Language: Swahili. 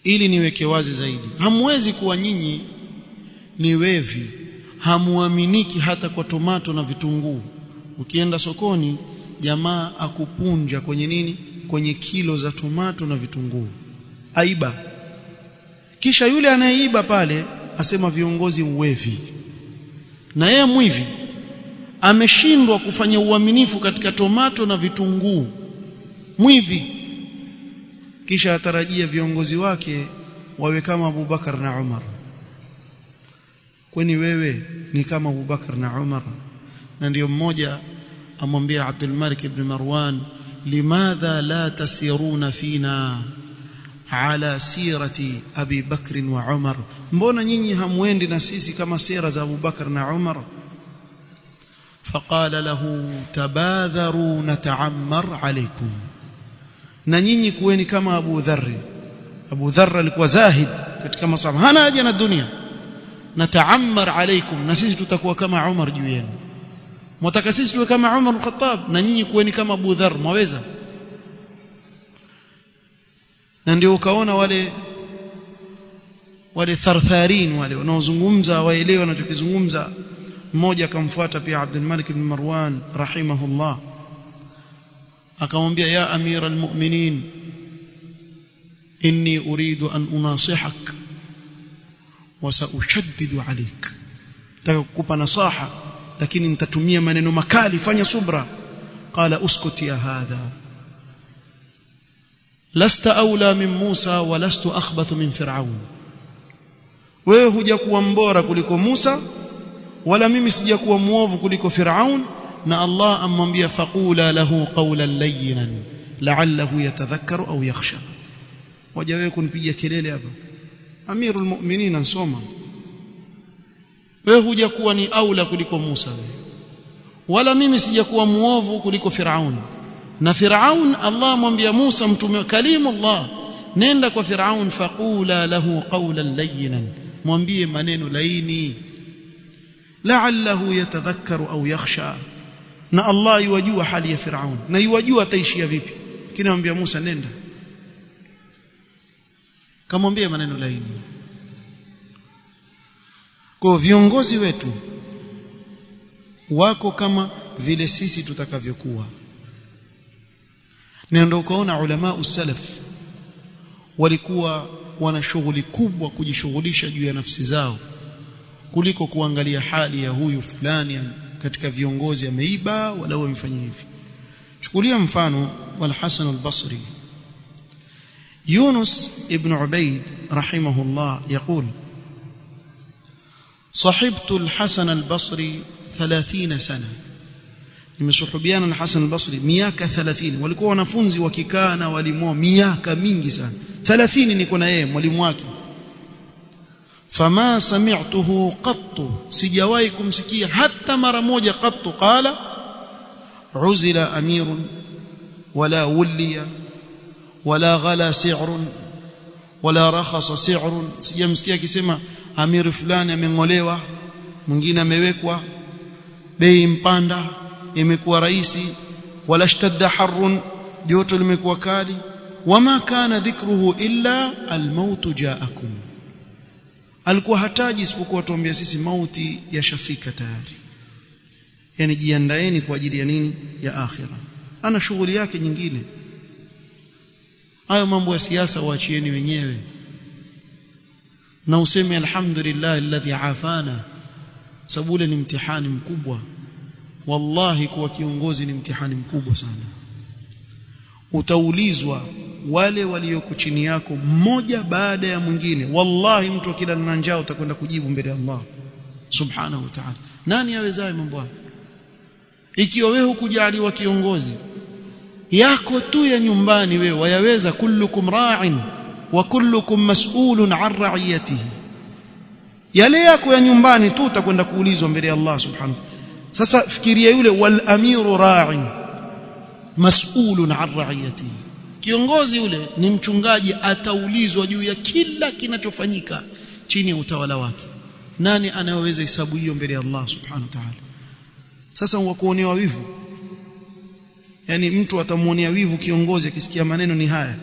ili niweke wazi zaidi, hamwezi kuwa nyinyi ni wevi, hamuaminiki hata kwa tomato na vitunguu. Ukienda sokoni jamaa akupunja kwenye nini, kwenye kilo za tomato na vitunguu, aiba. Kisha yule anayeiba pale asema viongozi uwevi, na yeye mwivi ameshindwa kufanya uaminifu katika tomato na vitunguu, mwivi. Kisha atarajia viongozi wake wawe kama Abu Bakar na Umar. Kwani wewe ni kama Abu Bakar na Umar? Na ndio mmoja amwambia Abdul Malik ibn Marwan, limadha la tasiruna fina ala sirati Abi Bakr wa Umar, mbona nyinyi hamwendi na sisi kama sira za Abu Bakar na Umar? Faqala lahu tabadharu nata'ammar alaykum, na nyinyi kuweni kama Abu Dharr. Abu Dharr alikuwa zahid katika masaba, hana haja na dunia. Nata'ammar alaykum, na sisi tutakuwa kama Umar juu yenu. Mwataka sisi tuwe kama Umar al-Khattab, na nyinyi kuweni kama Abu Dharr, mwaweza? Na ndio ukaona wale thartharin wale wanaozungumza waelewa wanachokizungumza. Mmoja akamfuata pia Abdul Malik ibn Marwan rahimahullah, akamwambia, ya amira almu'minin, inni uridu an unasihak wa saushaddidu alayk, nataka kukupa nasaha lakini nitatumia maneno makali, fanya subra. Qala uskut ya hadha, lasta awla min Musa wa lastu akhbathu min Fir'aun, wewe hujakuwa mbora kuliko Musa wala mimi sijakuwa muovu kuliko Fir'aun. Na Allah amwambia, faqula lahu qawlan layyinan la'allahu yatadhakkaru aw yakhsha. Waja wewe kunipigia kelele hapa, amirul mu'minin ansoma, wewe hujakuwa ni aula kuliko Musa wala mimi sijakuwa muovu kuliko Fir'aun. Na Fir'aun Allah amwambia Musa, mtume kalimullah, nenda kwa Fir'aun, faqula lahu qawlan layyinan, mwambie maneno laini, la'allahu yatadhakkaru aw yakhsha. Na Allah yajua hali ya Fir'aun na yajua ataishia vipi, kinamwambia Musa nenda kamwambie maneno laini. Kwa viongozi wetu wako kama vile sisi tutakavyokuwa. Ndio ukaona ulama usalaf walikuwa wana shughuli kubwa kujishughulisha juu ya nafsi zao kuliko kuangalia hali ya huyu fulani katika viongozi, ameiba wala amefanya hivi. Chukulia mfano wal Hasan al-Basri. Yunus ibn Ubayd rahimahullah يقول صحبت الحسن البصري 30 سنة, nimeshuhubiana na Hasan al-Basri miaka 30. Walikuwa wanafunzi wakikaa na walimu miaka mingi sana, 30 niko na yeye mwalimu wake. Fama sami'tuhu qattu, sijawahi kumsikia hata mara moja qattu qala uzila amirun wala wuliya wala ghala si'run wala rakhasa si'run, sijamsikia akisema amiri fulani amengolewa, mwingine amewekwa bei mpanda, imekuwa rahisi, wala shtadda harrun, joto limekuwa kali. Wama kana dhikruhu illa almaut jaakum, alikuwa hataji isipokuwa tuambia sisi mauti yashafika tayari, yani jiandaeni kwa ajili ya nini, ya akhira. Ana shughuli yake nyingine. Hayo mambo ya siasa waachieni wenyewe, na useme alhamdulillah alladhi afana, sababu ni mtihani mkubwa. Wallahi kuwa kiongozi ni mtihani mkubwa sana. Utaulizwa wale walioko chini yako mmoja baada ya mwingine. Wallahi mtu akila na njaa utakwenda kujibu mbele ya Allah subhanahu wa ta'ala. Nani awezaye mambo haya? Ikiwa wewe hukujaliwa kiongozi yako tu ya nyumbani, wewe wayaweza. Kullukum ra'in wa kullukum mas'ulun 'an ra'iyatihi, yale yako ya nyumbani tu utakwenda kuulizwa mbele ya Allah subhanahu. Sasa fikiria yule wal amiru ra'in mas'ulun 'an ra'iyatihi, kiongozi yule ni mchungaji, ataulizwa juu ya kila kinachofanyika chini ya utawala wake. Nani anayeweza hesabu hiyo mbele ya Allah subhanahu wa ta'ala? Sasa wakuonewa wivu, yani mtu atamuonea wivu kiongozi akisikia maneno ni haya.